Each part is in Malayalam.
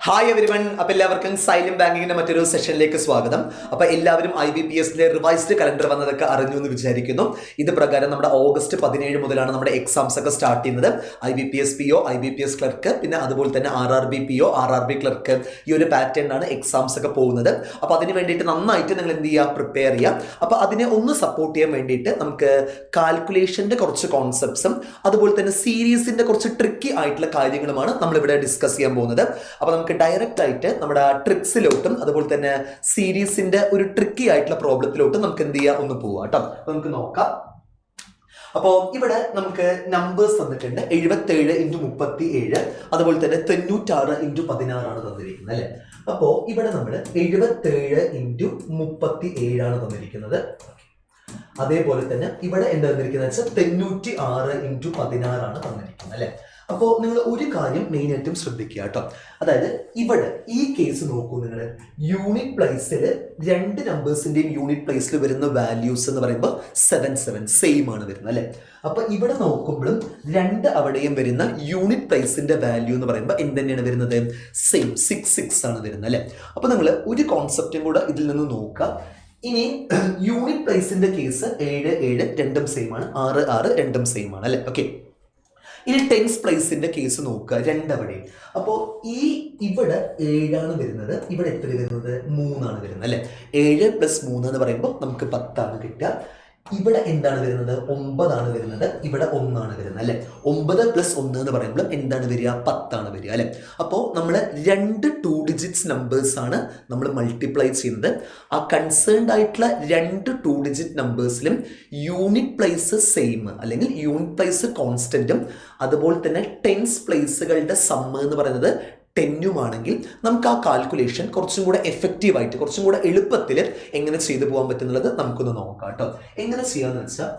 Hi everyone. അപ്പോൾ എല്ലാവർക്കും സൈലന്റ് ബാങ്കിങ്ങിന്റെ മറ്റൊരു സെഷനിലേക്ക് സ്വാഗതം. അപ്പോൾ എല്ലാവരും IBPSന്റെ റിവൈസ്ഡ് കലണ്ടർ വന്നതൊക്കെ അറിഞ്ഞു എന്ന് വിചാരിക്കുന്നു. ഇത് പ്രകാരം നമ്മുടെ ഓഗസ്റ്റ് 17 മുതലാണ് നമ്മുടെ എക്സാംസ് ഒക്കെ സ്റ്റാർട്ട് ചെയ്യുന്നത്. IBPS PO, IBPS ക്ലർക്ക്, പിന്നെ അതുപോലെ തന്നെ RRB PO, RRB ക്ലർക്ക്, ഈ ഒരു പാറ്റേണിലാണ് എക്സാംസ് ഒക്കെ പോകുന്നത്. അപ്പോൾ അതിന് വേണ്ടിയിട്ട് നന്നായിട്ട് നിങ്ങൾ എന്ത് ചെയ്യുക, പ്രിപ്പയർ ചെയ്യുക. അപ്പോൾ അതിനെ ഒന്ന് സപ്പോർട്ട് ചെയ്യാൻ വേണ്ടിയിട്ട് നമുക്ക് കാൽക്കുലേഷന്റെ കുറച്ച് കോൺസെപ്റ്റ്സും അതുപോലെ തന്നെ സീരീസിന്റെ കുറച്ച് ട്രിക്കി ആയിട്ടുള്ള കാര്യങ്ങളുമാണ് നമ്മളിവിടെ ഡിസ്കസ് ചെയ്യാൻ പോകുന്നത്. അപ്പോൾ നമുക്ക് ഡയറക്റ്റ് ആയിട്ട് നമ്മുടെ ട്രിക്സിലോട്ടും അതുപോലെ തന്നെ സീരീസിന്റെ ഒരു ട്രിക്കി ആയിട്ടുള്ള പ്രോബ്ലത്തിലോട്ടും നമുക്ക് എന്ത് ചെയ്യാം, ഒന്ന് പോവാം കേട്ടോ. നമുക്ക് നോക്കാം. അപ്പോൾ ഇവിടെ നമുക്ക് നമ്പേഴ്സ് തന്നിട്ടുണ്ട്. 77 × 37, അതുപോലെ തന്നെ 96 × 16 ആണ് തന്നിരിക്കുന്നത് അല്ലെ. അപ്പോൾ ഇവിടെ നമ്മൾ 77 × 37 ആണ് തന്നിരിക്കുന്നത്. അതേപോലെ തന്നെ ഇവിടെ എന്താ തന്നിരിക്കുന്നത് വെച്ചാൽ 96 × 16 ആണ് തന്നിരിക്കുന്നത് അല്ലെ. അപ്പോൾ നിങ്ങൾ ഒരു കാര്യം മെയിൻ ആയിട്ടും ശ്രദ്ധിക്കുക കേട്ടോ. അതായത് ഇവിടെ ഈ കേസ് നോക്കൂ, നിങ്ങൾ യൂണിറ്റ് പ്ലേസിൽ രണ്ട് നമ്പേഴ്സിന്റെയും യൂണിറ്റ് പ്ലേസിൽ വരുന്ന വാല്യൂസ് എന്ന് പറയുമ്പോൾ 77 സെയിം ആണ് വരുന്നത് അല്ലെ. അപ്പൊ ഇവിടെ നോക്കുമ്പോഴും രണ്ട് അവിടെയും വരുന്ന യൂണിറ്റ് പ്ലേസിന്റെ വാല്യൂ എന്ന് പറയുമ്പോൾ എന്ത് തന്നെയാണ് വരുന്നത്, സെയിം 66 ആണ് വരുന്നത് അല്ലെ. അപ്പൊ നിങ്ങൾ ഒരു കോൺസെപ്റ്റും കൂടെ ഇതിൽ നിന്ന് നോക്കുക. ഇനി യൂണിറ്റ് പ്ലേസിന്റെ കേസ് 7 7 രണ്ടും സെയിം ആണ്, 6 6 രണ്ടും സെയിം ആണ് അല്ലെ. ഓക്കെ, ഇനി ടെൻസ് പ്ലേസിന്റെ കേസ് നോക്കുക, രണ്ടവിടെ. അപ്പോൾ ഇവിടെ 7 ആണ് വരുന്നത്, ഇവിടെ എത്ര വരുന്നത്, 3 ആണ് വരുന്നത് അല്ലെ. 7 + 3 എന്ന് പറയുമ്പോൾ നമുക്ക് 10 ആണ് കിട്ടുക. ഇവിടെ എന്താണ് വരുന്നത്, 9 ആണ് വരുന്നത്, ഇവിടെ 1 ആണ് വരുന്നത് അല്ലെ. 9 + 1 എന്ന് പറയുമ്പോൾ എന്താണ് വരിക, 10 ആണ് വരിക അല്ലെ. അപ്പോൾ നമ്മൾ രണ്ട് 2 ഡിജിറ്റ്സ് നമ്പേഴ്സ് ആണ് നമ്മൾ മൾട്ടിപ്ലൈ ചെയ്യുന്നത്. ആ കൺസേൺഡ് ആയിട്ടുള്ള രണ്ട് 2 ഡിജിറ്റ് നമ്പേഴ്സിലും യൂണിറ്റ് പ്ലേസ് സെയിം അല്ലെങ്കിൽ യൂണിറ്റ് പ്ലേസ് കോൺസ്റ്റന്റും അതുപോലെ തന്നെ ടെൻസ് പ്ലേസുകളുടെ സമ്മ് എന്ന് പറയുന്നത് 10 ആണെങ്കിൽ നമുക്ക് ആ കാൽക്കുലേഷൻ കുറച്ചും കൂടെ എഫക്റ്റീവായിട്ട് കുറച്ചും കൂടെ എളുപ്പത്തിൽ എങ്ങനെ ചെയ്തു പോകാൻ പറ്റുന്നുള്ളത് നമുക്കൊന്ന് നോക്കാം കേട്ടോ. എങ്ങനെ ചെയ്യാന്ന് വെച്ചാൽ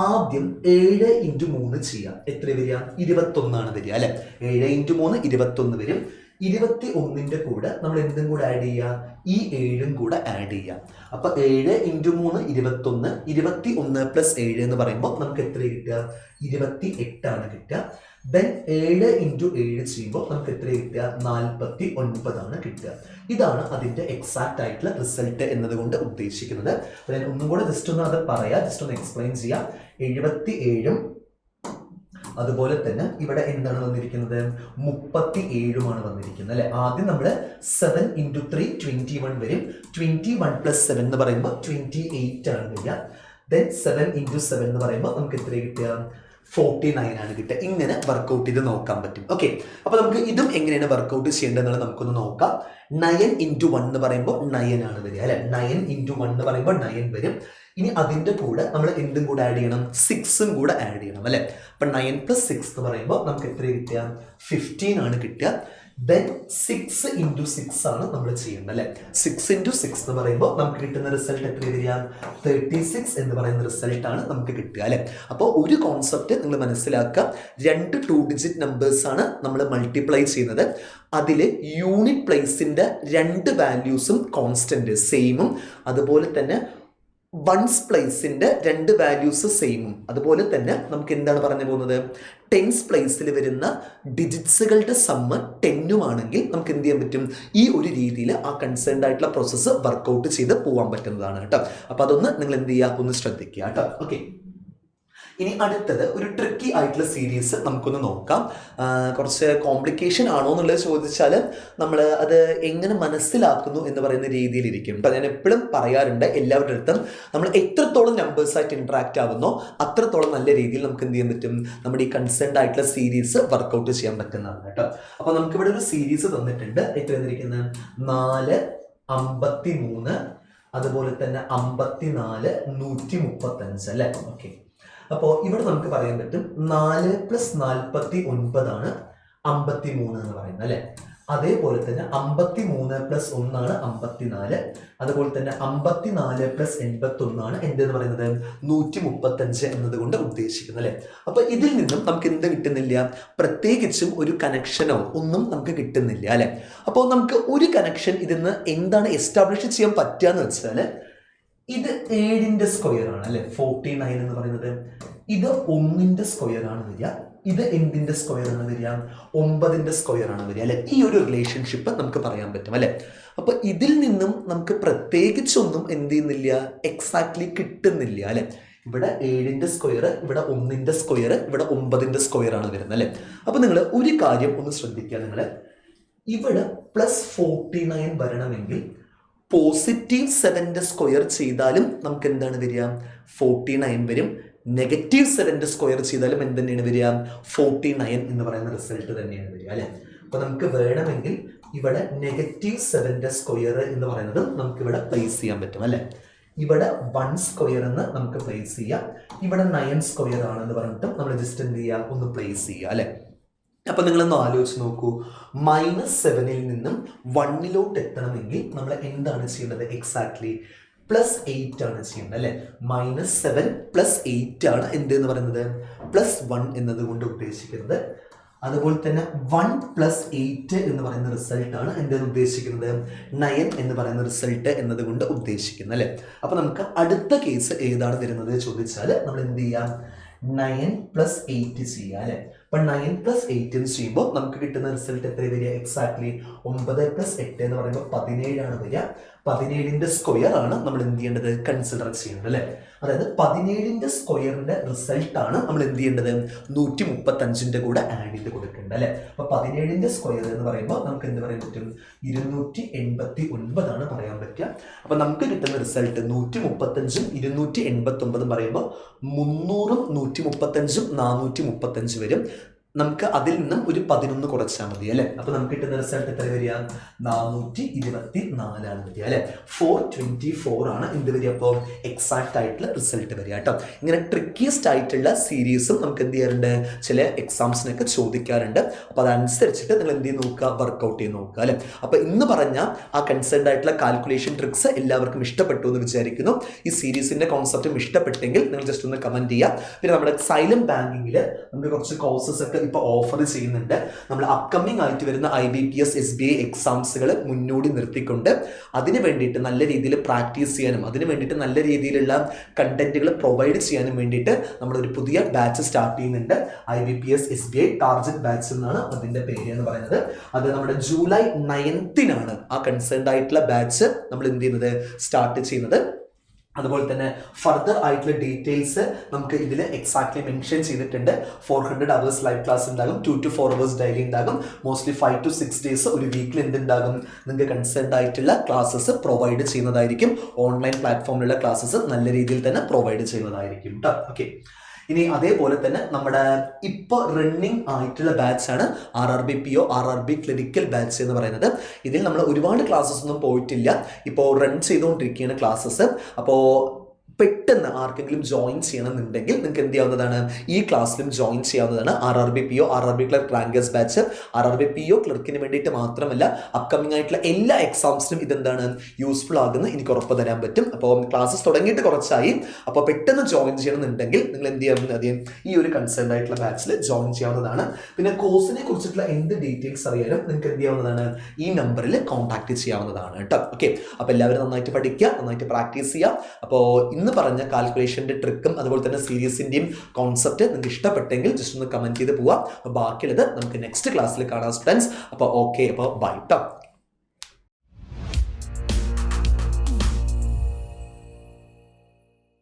ആദ്യം 7 × 3 ചെയ്യാം. എത്ര വരിക, 21 ആണ് വരിക അല്ലെ. 7 × 3 21 വരും. 21ന്റെ കൂടെ നമ്മൾ എന്തും കൂടെ ആഡ് ചെയ്യുക, ഈ 7ഉം കൂടെ ആഡ് ചെയ്യാം. അപ്പൊ 7 × 3 21, 21 + 7 എന്ന് പറയുമ്പോൾ നമുക്ക് എത്ര കിട്ടുക, 28 ആണ് കിട്ടുക. ദെൻ 7 × 7 ചെയ്യുമ്പോൾ നമുക്ക് എത്ര കിട്ടുക, 49 ആണ് കിട്ടുക. ഇതാണ് അതിന്റെ എക്സാക്ട് ആയിട്ടുള്ള റിസൾട്ട് എന്നതുകൊണ്ട് ഉദ്ദേശിക്കുന്നത്. അപ്പൊ ഞാൻ ഒന്നും കൂടെ ജസ്റ്റ് ഒന്ന് അത് പറയാം, ജസ്റ്റ് ഒന്ന് എക്സ്പ്ലെയിൻ ചെയ്യാം. 77ഉം അതുപോലെ തന്നെ ഇവിടെ എന്താണ് വന്നിരിക്കുന്നത്, 37 വന്നിരിക്കുന്നത് അല്ലെ. ആദ്യം നമ്മൾ 7 × 3 21 വരും. 21 + 7 എന്ന് പറയുമ്പോൾ 28 ആണ് വരിക. ദെൻ 7 × 7 എന്ന് പറയുമ്പോൾ നമുക്ക് എത്ര കിട്ടുക, 49 ആണ് കിട്ടുക. ഇങ്ങനെ വർക്കൗട്ട് ചെയ്ത് നോക്കാൻ പറ്റും. ഓക്കെ, അപ്പൊ നമുക്ക് ഇതും എങ്ങനെയാണ് വർക്കൗട്ട് ചെയ്യേണ്ടതെന്നുള്ളത് നമുക്കൊന്ന് നോക്കാം. 9 × 1 എന്ന് പറയുമ്പോൾ 9 ആണ് വരിക അല്ലെ. 9 × 1 എന്ന് പറയുമ്പോൾ 9 വരും. ഇനി അതിന്റെ കൂടെ നമ്മൾ എന്തും കൂടെ ആഡ് ചെയ്യണം, 6ഉം കൂടെ ആഡ് ചെയ്യണം അല്ലെ. അപ്പൊ 9 + 6 എന്ന് പറയുമ്പോൾ നമുക്ക് എത്ര കിട്ടുക, 15 ആണ് കിട്ടുക. ദെൻ 6 × 6 ആണ് നമ്മൾ ചെയ്യുന്നത് അല്ലെ. 6 × 6 എന്ന് പറയുമ്പോൾ നമുക്ക് കിട്ടുന്ന റിസൾട്ട് എത്ര വരിക, 36 എന്ന് പറയുന്ന റിസൾട്ട് ആണ് നമുക്ക് കിട്ടുക അല്ലെ. അപ്പോൾ ഒരു കോൺസെപ്റ്റ് നിങ്ങൾ മനസ്സിലാക്കുക, രണ്ട് 2 ഡിജിറ്റ് നമ്പേഴ്സ് ആണ് നമ്മൾ മൾട്ടിപ്ലൈ ചെയ്യുന്നത്. അതിൽ യൂണിറ്റ് പ്ലേസിന്റെ രണ്ട് വാല്യൂസും കോൺസ്റ്റന്റ് സെയിമും അതുപോലെ തന്നെ വൺസ് പ്ലേസിന്റെ രണ്ട് വാല്യൂസ് സെയിമും അതുപോലെ തന്നെ നമുക്ക് എന്താണ് പറഞ്ഞു പോകുന്നത്, ടെൻസ് പ്ലേസിൽ വരുന്ന ഡിജിറ്റ്സുകളുടെ സമ്മ് 10 ആണെങ്കിൽ നമുക്ക് എന്ത് ചെയ്യാൻ പറ്റും, ഈ ഒരു രീതിയിൽ ആ കൺസേൺഡ് ആയിട്ടുള്ള പ്രോസസ്സ് വർക്കൗട്ട് ചെയ്ത് പോകാൻ പറ്റുന്നതാണ് കേട്ടോ. അപ്പൊ അതൊന്ന് നിങ്ങൾ എന്ത് ചെയ്യുക, ഒന്ന് ശ്രദ്ധിക്കുക കേട്ടോ. ഓക്കെ, ഇനി അടുത്തത് ഒരു ട്രിക്കി ആയിട്ടുള്ള സീരീസ് നമുക്കൊന്ന് നോക്കാം. കുറച്ച് കോംപ്ലിക്കേഷൻ ആണോ എന്നുള്ളത് ചോദിച്ചാൽ നമ്മൾ അത് എങ്ങനെ മനസ്സിലാക്കുന്നു എന്ന് പറയുന്ന രീതിയിലിരിക്കും. അപ്പം ഞാൻ എപ്പോഴും പറയാറുണ്ട് എല്ലാവരുടെ അടുത്തും, നമ്മൾ എത്രത്തോളം നമ്പേഴ്സായിട്ട് ഇൻട്രാക്ട് ആവുന്നോ അത്രത്തോളം നല്ല രീതിയിൽ നമുക്ക് എന്ത് ചെയ്യാൻ പറ്റും, നമ്മുടെ ഈ കൺസേൺഡ് ആയിട്ടുള്ള സീരീസ് വർക്കൗട്ട് ചെയ്യാൻ പറ്റുന്നതാണ് കേട്ടോ. അപ്പോൾ നമുക്കിവിടെ ഒരു സീരീസ് തന്നിട്ടുണ്ട്. എത്ര തന്നിരിക്കുന്നത്, 4 53 അതുപോലെ തന്നെ 54 135 അല്ലേ. ഓക്കെ, അപ്പോൾ ഇവിടെ നമുക്ക് പറയാൻ പറ്റും 4 + 49 ആണ് 53 എന്ന് പറയുന്നത് അല്ലെ. അതേപോലെ തന്നെ 53 + 1 ആണ് 54. അതുപോലെ തന്നെ 54 + 81 ആണ് എന്തെന്ന് പറയുന്നത്, 135 എന്നതുകൊണ്ട് ഉദ്ദേശിക്കുന്നത് അല്ലെ. അപ്പൊ ഇതിൽ നിന്നും നമുക്ക് എന്ത് കിട്ടുന്നില്ല, പ്രത്യേകിച്ചും ഒരു കണക്ഷനോ ഒന്നും നമുക്ക് കിട്ടുന്നില്ല അല്ലെ. അപ്പോൾ നമുക്ക് ഒരു കണക്ഷൻ ഇതിന്ന് എന്താണ് എസ്റ്റാബ്ലിഷ് ചെയ്യാൻ പറ്റുക എന്ന് വെച്ചാൽ, ഇത് 7ന്റെ സ്ക്വയർ ആണ് അല്ലെ, 49 എന്ന് പറയുന്നത്. ഇത് 1ന്റെ സ്ക്വയർ ആണ് വരിക. ഇത് എന്തിന്റെ സ്ക്വയർ ആണ് വരിക? 9ന്റെ സ്ക്വയർ ആണ് വരിക അല്ലെ. ഈ ഒരു റിലേഷൻഷിപ്പ് നമുക്ക് പറയാൻ പറ്റും അല്ലെ. അപ്പൊ ഇതിൽ നിന്നും നമുക്ക് പ്രത്യേകിച്ചൊന്നും എന്ത് ചെയ്യുന്നില്ല, എക്സാക്ട്ലി കിട്ടുന്നില്ല അല്ലെ. ഇവിടെ 7ന്റെ സ്ക്വയർ, ഇവിടെ 1ന്റെ സ്ക്വയർ, ഇവിടെ 9ന്റെ സ്ക്വയർ ആണ് വരുന്നത് അല്ലെ. അപ്പൊ നിങ്ങൾ ഒരു കാര്യം ഒന്ന് ശ്രദ്ധിക്കുക, നിങ്ങൾ ഇവിടെ +49 വരണമെങ്കിൽ +7ന്റെ സ്ക്വയർ ചെയ്താലും നമുക്ക് എന്താണ് വരിക? 49 വരും. -7ന്റെ സ്ക്വയർ ചെയ്താലും എന്ത് തന്നെയാണ് വരിക? 49 എന്ന് പറയുന്ന റിസൾട്ട് തന്നെയാണ് വരിക അല്ലെ. അപ്പൊ നമുക്ക് വേണമെങ്കിൽ ഇവിടെ -7ന്റെ സ്ക്വയർ എന്ന് പറയുന്നത് നമുക്ക് ഇവിടെ പ്ലേസ് ചെയ്യാൻ പറ്റും അല്ലെ. ഇവിടെ 1 സ്ക്വയർ എന്ന് നമുക്ക് പ്ലേസ് ചെയ്യാം. ഇവിടെ 9 സ്ക്വയർ ആണെന്ന് പറഞ്ഞിട്ട് നമ്മൾ ജസ്റ്റ് എന്ത് ചെയ്യാം, ഒന്ന് പ്ലേസ് ചെയ്യുക അല്ലെ. അപ്പൊ നിങ്ങളൊന്ന് ആലോചിച്ച് നോക്കൂ, -7ൽ നിന്നും 1ലോട്ട് എത്തണമെങ്കിൽ നമ്മൾ എന്താണ് ചെയ്യേണ്ടത്? എക്സാക്ട്ലി +8 ആണ് ചെയ്യേണ്ടത് അല്ലെ. -7 +8 ആണ് എന്ത് എന്ന് പറയുന്നത്? +1 എന്നതുകൊണ്ട് ഉദ്ദേശിക്കുന്നത്. അതുപോലെ തന്നെ 1 + 8 എന്ന് പറയുന്ന റിസൾട്ട് ആണ് എന്തെന്ന് ഉദ്ദേശിക്കുന്നത്? 9 എന്ന് പറയുന്ന റിസൾട്ട് എന്നതുകൊണ്ട് ഉദ്ദേശിക്കുന്നത് അല്ലെ. അപ്പൊ നമുക്ക് അടുത്ത കേസ് ഏതാണ് വരുന്നത് ചോദിച്ചാൽ നമ്മൾ എന്ത് ചെയ്യാം? 9 + 8 ചെയ്യാം അല്ലെ. അപ്പൊ 9 + 8 എന്ന് ചെയ്യുമ്പോൾ നമുക്ക് കിട്ടുന്ന റിസൾട്ട് എത്ര വരിക? എക്സാക്ട്ലി 9 + 8 എന്ന് പറയുമ്പോൾ 17 ആണ് വരിക. 17ന്റെ സ്ക്വയർ ആണ് നമ്മൾ എന്ത് ചെയ്യേണ്ടത്? കൺസിഡർ ചെയ്യേണ്ടത് അല്ലെ. അതായത് 17ന്റെ സ്ക്വയറിന്റെ റിസൾട്ട് ആണ് നമ്മൾ എന്ത് ചെയ്യേണ്ടത്? 135ന്റെ കൂടെ ആഡ് ചെയ്ത് കൊടുക്കേണ്ടത് അല്ലെ. അപ്പൊ 17ന്റെ സ്ക്വയർ എന്ന് പറയുമ്പോൾ നമുക്ക് എന്ത് പറയാൻ പറ്റും? 289 ആണ് പറയാൻ പറ്റുക. അപ്പൊ നമുക്ക് കിട്ടുന്ന റിസൾട്ട് 135ഉം 289 പറയുമ്പോൾ 300ഉം 135ഉം 435 വരും. നമുക്ക് അതിൽ നിന്നും ഒരു 11 കുറച്ചാൽ മതി അല്ലെ. അപ്പൊ നമുക്ക് കിട്ടുന്ന റിസൾട്ട് എത്ര വരിക? 424 ആണ് വരിക അല്ലെ. 424 ആണ് എന്ത് വരിക? അപ്പോൾ എക്സാക്ട് ആയിട്ടുള്ള റിസൾട്ട് വരിക കേട്ടോ. ഇങ്ങനെ ട്രിക്കിയസ്റ്റ് ആയിട്ടുള്ള സീരീസും നമുക്ക് എന്ത് ചെയ്യാറുണ്ട്? ചില എക്സാംസിനൊക്കെ ചോദിക്കാറുണ്ട്. അപ്പൊ അതനുസരിച്ചിട്ട് നിങ്ങൾ എന്ത് ചെയ്ത് നോക്കുക? വർക്ക്ഔട്ട് ചെയ്ത് നോക്കുക അല്ലെ. അപ്പൊ ഇന്ന് പറഞ്ഞ ആ കൺസേൺഡ് ആയിട്ടുള്ള കാൽക്കുലേഷൻ ട്രിക്സ് എല്ലാവർക്കും ഇഷ്ടപ്പെട്ടു എന്ന് വിചാരിക്കുന്നു. ഈ സീരീസിന്റെ കോൺസെപ്റ്റും ഇഷ്ടപ്പെട്ടെങ്കിൽ നിങ്ങൾ ജസ്റ്റ് ഒന്ന് കമന്റ് ചെയ്യുക. പിന്നെ നമ്മുടെ സൈലം ബാങ്കിങ്ങിൽ നമുക്ക് കുറച്ച് കോഴ്സസ് ഒക്കെ ഇപ്പോൾ ഓഫർ ചെയ്യുന്നുണ്ട്. നമ്മൾ അപ്കമിങ് ആയിട്ട് വരുന്ന IBPS SBI എക്സാംസുകൾ മുന്നോടി നിർത്തിക്കൊണ്ട് അതിന് വേണ്ടിയിട്ട് നല്ല രീതിയിൽ പ്രാക്ടീസ് ചെയ്യാനും അതിന് വേണ്ടിയിട്ട് നല്ല രീതിയിലുള്ള കണ്ടന്റുകൾ പ്രൊവൈഡ് ചെയ്യാനും വേണ്ടിയിട്ട് നമ്മളൊരു പുതിയ ബാച്ച് സ്റ്റാർട്ട് ചെയ്യുന്നുണ്ട്. IBPS SBI ടാർജറ്റ് ബാച്ച് എന്നാണ് അതിന്റെ പേര് എന്ന് പറയുന്നത്. അത് നമ്മുടെ ജൂലൈ 9 ആ കൺസേൺഡ് ആയിട്ടുള്ള ബാച്ച് നമ്മൾ എന്ത് ചെയ്യുന്നത്? സ്റ്റാർട്ട് ചെയ്യുന്നത്. അതുപോലെ തന്നെ ഫർദർ ആയിട്ടുള്ള ഡീറ്റെയിൽസ് നമുക്ക് ഇതിൽ എക്സാക്ട്ലി മെൻഷൻ ചെയ്തിട്ടുണ്ട്. 400 hours ലൈവ് ക്ലാസ് ഉണ്ടാകും. 2 to 4 hours ഡെയിലി ഉണ്ടാകും. മോസ്റ്റ്ലി 5 to 6 days ഒരു വീക്കിൽ എന്തുണ്ടാകും? നിങ്ങൾക്ക് കൺസേൺഡ് ആയിട്ടുള്ള ക്ലാസ്സസ് പ്രൊവൈഡ് ചെയ്യുന്നതായിരിക്കും. ഓൺലൈൻ പ്ലാറ്റ്ഫോമിലുള്ള ക്ലാസ്സസ് നല്ല രീതിയിൽ തന്നെ പ്രൊവൈഡ് ചെയ്യുന്നതായിരിക്കും കേട്ടോ. ഓക്കെ, ഇനി അതേപോലെ തന്നെ നമ്മുടെ ഇപ്പോൾ റണ്ണിങ് ആയിട്ടുള്ള ബാച്ചാണ് RRBPO RRB ക്ലിനിക്കൽ ബാച്ച് എന്ന് പറയുന്നത്. ഇതിൽ നമ്മൾ ഒരുപാട് ക്ലാസ്സസ് ഒന്നും പോയിട്ടില്ല, ഇപ്പോൾ റൺ ചെയ്തുകൊണ്ടിരിക്കുകയാണ് ക്ലാസ്സസ്. അപ്പോൾ പെട്ടെന്ന് ആർക്കെങ്കിലും ജോയിൻ ചെയ്യണമെന്നുണ്ടെങ്കിൽ നിങ്ങൾക്ക് എന്ത് ചെയ്യാവുന്നതാണ്? ഈ ക്ലാസ്സിലും ജോയിൻ ചെയ്യാവുന്നതാണ്. RRBPO RRB clerk rankers batch. RRBPO ക്ലർക്കിന് വേണ്ടിയിട്ട് മാത്രമല്ല, അപ്കമിങ് ആയിട്ടുള്ള എല്ലാ എക്സാംസിനും ഇതെന്താണ് യൂസ്ഫുൾ ആകുന്നത് എനിക്ക് ഉറപ്പ് തരാൻ പറ്റും. അപ്പോൾ ക്ലാസ്സസ് തുടങ്ങിയിട്ട് കുറച്ചായി. അപ്പോൾ പെട്ടെന്ന് ജോയിൻ ചെയ്യണമെന്നുണ്ടെങ്കിൽ നിങ്ങൾ എന്ത് ചെയ്യാവുന്നതാണ്? ഈ ഒരു കൺസേൺഡ് ആയിട്ടുള്ള ബാച്ചിൽ ജോയിൻ ചെയ്യാവുന്നതാണ്. പിന്നെ കോഴ്സിനെ കുറിച്ചിട്ടുള്ള എന്ത് ഡീറ്റെയിൽസ് അറിയാനും നിങ്ങൾക്ക് എന്ത് ചെയ്യാവുന്നതാണ്? ഈ നമ്പറിൽ കോൺടാക്ട് ചെയ്യാവുന്നതാണ് കേട്ടോ. ഓക്കെ, അപ്പോൾ എല്ലാവരും നന്നായിട്ട് പഠിക്കുക, നന്നായിട്ട് പ്രാക്ടീസ് ചെയ്യുക. അപ്പോൾ ഇന്ന് പറഞ്ഞ കാൽക്കുലേഷന്റെ ട്രിക്കും അതുപോലെ തന്നെ സീരീസിന്റെയും കോൺസെപ്റ്റ് നിങ്ങൾക്ക് ഇഷ്ടപ്പെട്ടെങ്കിൽ ജസ്റ്റ് ഒന്ന് കമന്റ് ചെയ്ത് പോവാം. ബാക്കിയുള്ളത് നമുക്ക് നെക്സ്റ്റ് ക്ലാസ്സിൽ കാണാം സ്റ്റുഡൻസ്. അപ്പോൾ ഓക്കെ, അപ്പോൾ ബൈ ട്ടോ.